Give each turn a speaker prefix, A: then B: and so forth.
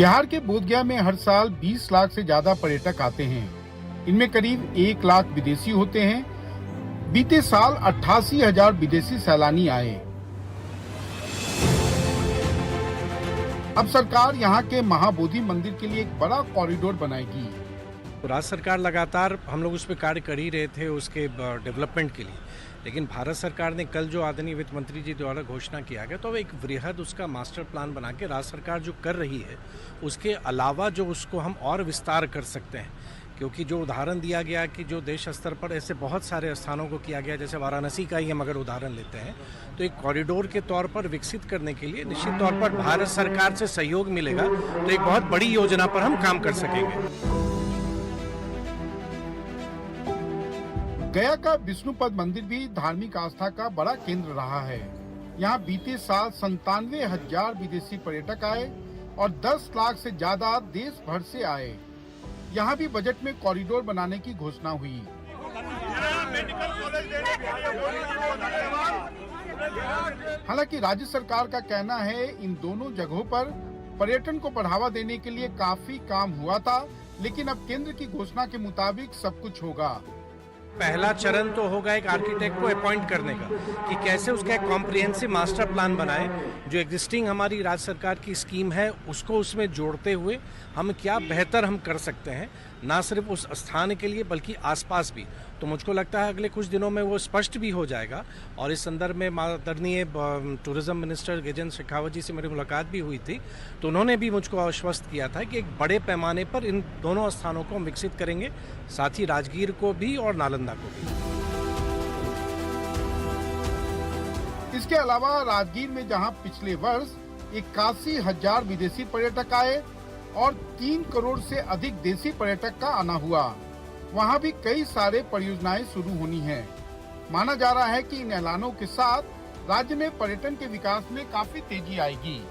A: बिहार के बोधगया में हर साल 20 लाख से ज्यादा पर्यटक आते हैं। इनमें करीब 1 लाख विदेशी होते हैं। बीते साल 88,000 विदेशी सैलानी आए। अब सरकार यहाँ के महाबोधि मंदिर के लिए एक बड़ा कॉरिडोर बनाएगी।
B: राज्य सरकार लगातार हम लोग उस पर कार्य कर ही रहे थे उसके डेवलपमेंट के लिए, लेकिन भारत सरकार ने कल जो आदरणीय वित्त मंत्री जी द्वारा घोषणा किया गया तो एक वृहद उसका मास्टर प्लान बना के राज्य सरकार जो कर रही है उसके अलावा जो उसको हम और विस्तार कर सकते हैं, क्योंकि जो उदाहरण दिया गया कि जो देश स्तर पर ऐसे बहुत सारे स्थानों को किया गया, जैसे वाराणसी का ही हम अगर उदाहरण लेते हैं तो एक कॉरिडोर के तौर पर विकसित करने के लिए निश्चित तौर पर भारत सरकार से सहयोग मिलेगा तो एक बहुत बड़ी योजना पर हम काम कर सकेंगे।
A: गया का विष्णुपद मंदिर भी धार्मिक आस्था का बड़ा केंद्र रहा है। यहाँ बीते साल 97,000 विदेशी पर्यटक आए और 10 लाख से ज्यादा देश भर से आए। यहाँ भी बजट में कॉरिडोर बनाने की घोषणा हुई। हालांकि राज्य सरकार का कहना है इन दोनों जगहों पर पर्यटन को बढ़ावा देने के लिए काफी काम हुआ था, लेकिन अब केंद्र की घोषणा के मुताबिक सब कुछ होगा।
B: पहला चरण तो होगा एक आर्किटेक्ट को अपॉइंट करने का कि कैसे उसका एक कॉम्प्रिहेंसिव मास्टर प्लान बनाए, जो एग्जिस्टिंग हमारी राज्य सरकार की स्कीम है उसको उसमें जोड़ते हुए हम क्या बेहतर हम कर सकते हैं, ना सिर्फ उस स्थान के लिए बल्कि आसपास भी। तो मुझको लगता है अगले कुछ दिनों में वो स्पष्ट भी हो जाएगा। और इस संदर्भ में आदरणीय टूरिज्म मिनिस्टर गजेंद्र शेखावत जी से मेरी मुलाकात भी हुई थी, तो उन्होंने भी मुझको आश्वस्त किया था कि एक बड़े पैमाने पर इन दोनों स्थानों को हम विकसित करेंगे, साथ ही राजगीर को भी और नालंदा को भी।
A: इसके अलावा राजगीर में जहां पिछले वर्ष 81,000 विदेशी पर्यटक आए और 3 करोड़ से अधिक देशी पर्यटक का आना हुआ, वहां भी कई सारे परियोजनाएं शुरू होनी हैं। माना जा रहा है कि इन ऐलानों के साथ राज्य में पर्यटन के विकास में काफी तेजी आएगी।